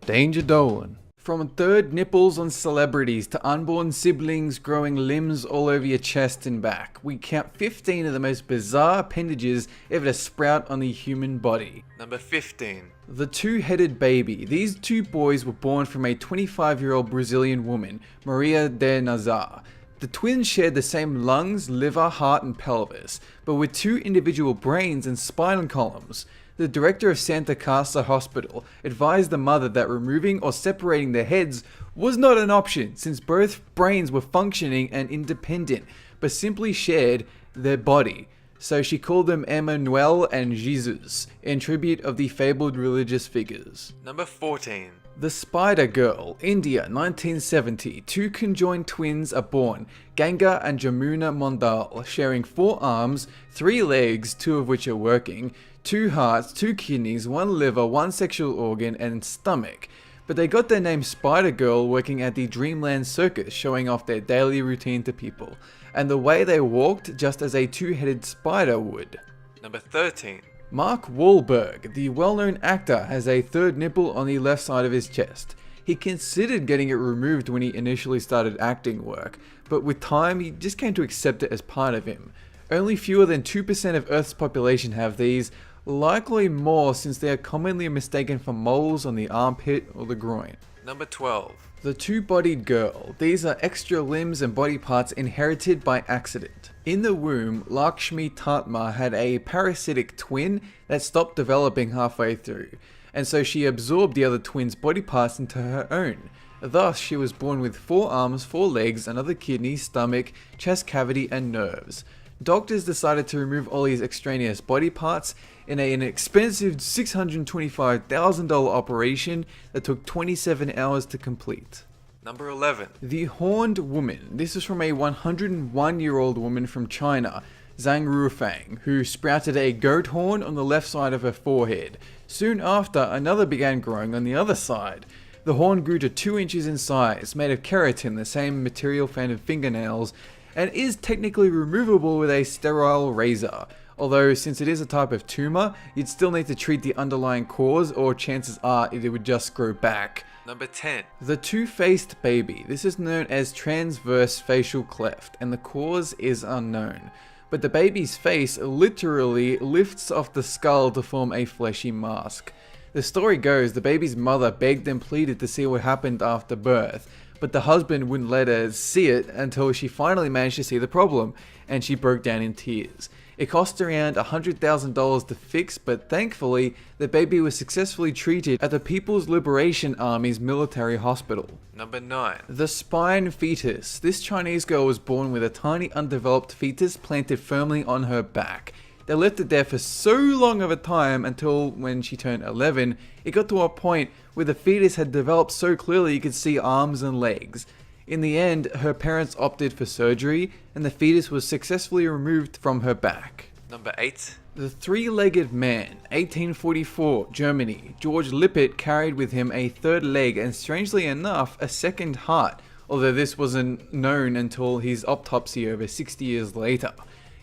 Danger Dolan. From third nipples on celebrities to unborn siblings growing limbs all over your chest and back, we count 15 of the most bizarre appendages ever to sprout on the human body. Number 15. The two-headed baby. These two boys were born from a 25-year-old Brazilian woman, Maria de Nazar. The twins shared the same lungs, liver, heart, and pelvis, but with two individual brains and spinal columns. The director of Santa Casa Hospital advised the mother that removing or separating their heads was not an option since both brains were functioning and independent, but simply shared their body. So she called them Emmanuel and Jesus, in tribute of the fabled religious figures. Number 14. The Spider Girl, India, 1970. Two conjoined twins are born, Ganga and Jamuna Mondal, sharing 4 arms, 3 legs, 2 of which are working, 2 hearts, 2 kidneys, 1 liver, 1 sexual organ, and stomach. But they got their name Spider Girl working at the Dreamland Circus, showing off their daily routine to people, and the way they walked just as a two-headed spider would. Number 13. Mark Wahlberg, the well-known actor, has a third nipple on the left side of his chest. He considered getting it removed when he initially started acting work, but with time he just came to accept it as part of him. Only fewer than 2% of Earth's population have these, likely more since they are commonly mistaken for moles on the armpit or the groin. Number 12. The two-bodied girl. These are extra limbs and body parts inherited by accident. In the womb, Lakshmi Tatma had a parasitic twin that stopped developing halfway through, and so she absorbed the other twin's body parts into her own. Thus, she was born with 4 arms, 4 legs, another kidney, stomach, chest cavity, and nerves. Doctors decided to remove all these extraneous body parts in an expensive $625,000 operation that took 27 hours to complete. Number 11. The Horned Woman. This is from a 101-year-old woman from China, Zhang Rufang, who sprouted a goat horn on the left side of her forehead. Soon after, another began growing on the other side. The horn grew to 2 inches in size, made of keratin, the same material found in fingernails, and is technically removable with a sterile razor. Although, since it is a type of tumor, you'd still need to treat the underlying cause, or chances are it would just grow back. Number 10. The two-faced baby. This is known as transverse facial cleft, and the cause is unknown. But the baby's face literally lifts off the skull to form a fleshy mask. The story goes the baby's mother begged and pleaded to see what happened after birth, but the husband wouldn't let her see it until she finally managed to see the problem, and she broke down in tears. It cost around $100,000 to fix, but thankfully, the baby was successfully treated at the People's Liberation Army's military hospital. Number 9. The spine fetus. This Chinese girl was born with a tiny undeveloped fetus planted firmly on her back. They left it there for so long of a time until when she turned 11, it got to a point where the fetus had developed so clearly you could see arms and legs. In the end, her parents opted for surgery, and the fetus was successfully removed from her back. Number 8. The three-legged man, 1844, Germany. George Lippert carried with him a third leg and, strangely enough, a second heart, although this wasn't known until his autopsy over 60 years later.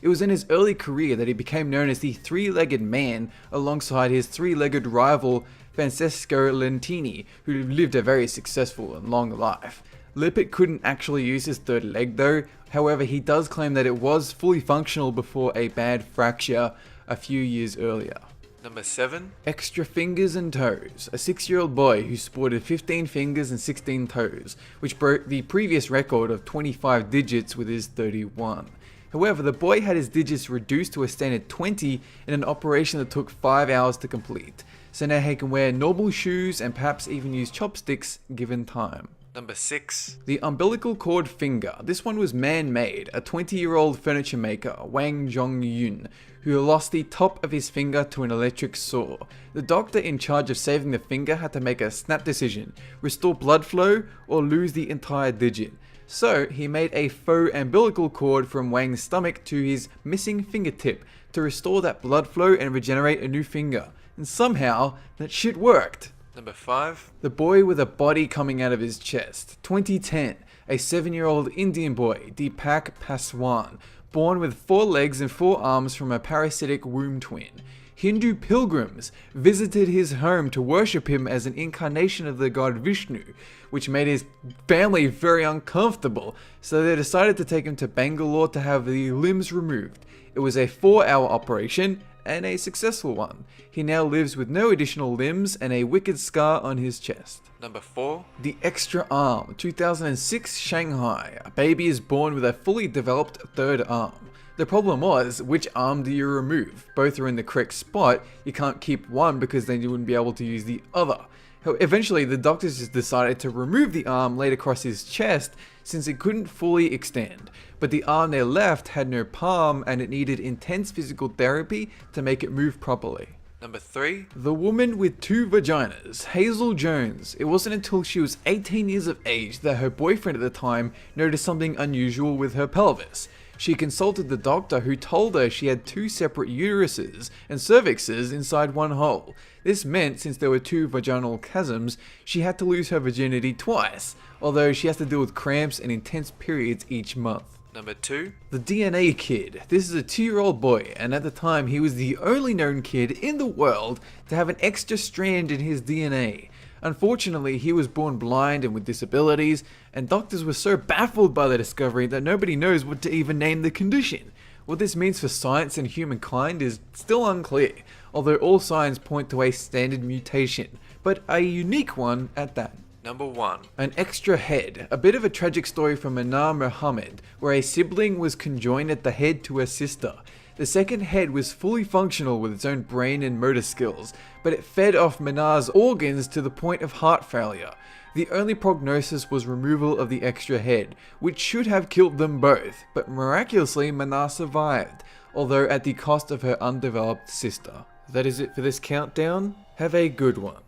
It was in his early career that he became known as the three-legged man, alongside his three-legged rival Francesco Lentini, who lived a very successful and long life. Lippert couldn't actually use his third leg though, however he does claim that it was fully functional before a bad fracture a few years earlier. Number 7. Extra fingers and toes. A 6-year-old boy who sported 15 fingers and 16 toes, which broke the previous record of 25 digits with his 31. However, the boy had his digits reduced to a standard 20 in an operation that took 5 hours to complete, so now he can wear normal shoes and perhaps even use chopsticks given time. Number 6. The umbilical cord finger. This one was man-made. A 20-year-old furniture maker, Wang Zhongyun, who lost the top of his finger to an electric saw. The doctor in charge of saving the finger had to make a snap decision: restore blood flow or lose the entire digit. So he made a faux umbilical cord from Wang's stomach to his missing fingertip to restore that blood flow and regenerate a new finger. And somehow, that shit worked. Number 5. The boy with a body coming out of his chest. 2010. A 7-year-old Indian boy, Deepak Paswan, born with 4 legs and 4 arms from a parasitic womb twin. Hindu pilgrims visited his home to worship him as an incarnation of the god Vishnu, which made his family very uncomfortable, so they decided to take him to Bangalore to have the limbs removed. It was a 4-hour operation, and a successful one. He now lives with no additional limbs and a wicked scar on his chest. Number 4. The extra arm, 2006 Shanghai. A baby is born with a fully developed third arm. The problem was, which arm do you remove? Both are in the correct spot, you can't keep one because then you wouldn't be able to use the other. Eventually, the doctors just decided to remove the arm laid across his chest since it couldn't fully extend. But the arm they left had no palm and it needed intense physical therapy to make it move properly. Number 3. The woman with 2 vaginas, Hazel Jones. It wasn't until she was 18 years of age that her boyfriend at the time noticed something unusual with her pelvis. She consulted the doctor who told her she had 2 separate uteruses and cervixes inside one hole. This meant since there were 2 vaginal chasms, she had to lose her virginity twice, although she has to deal with cramps and intense periods each month. Number 2. The DNA kid. This is a 2-year-old boy, and at the time he was the only known kid in the world to have an extra strand in his DNA. Unfortunately, he was born blind and with disabilities, and doctors were so baffled by the discovery that nobody knows what to even name the condition. What this means for science and humankind is still unclear, although all signs point to a standard mutation, but a unique one at that. Number 1. An extra head. A bit of a tragic story from Anar Muhammad, where a sibling was conjoined at the head to her sister. The second head was fully functional with its own brain and motor skills, but it fed off Manar's organs to the point of heart failure. The only prognosis was removal of the extra head, which should have killed them both, but miraculously Manar survived, although at the cost of her undeveloped sister. That is it for this countdown. Have a good one.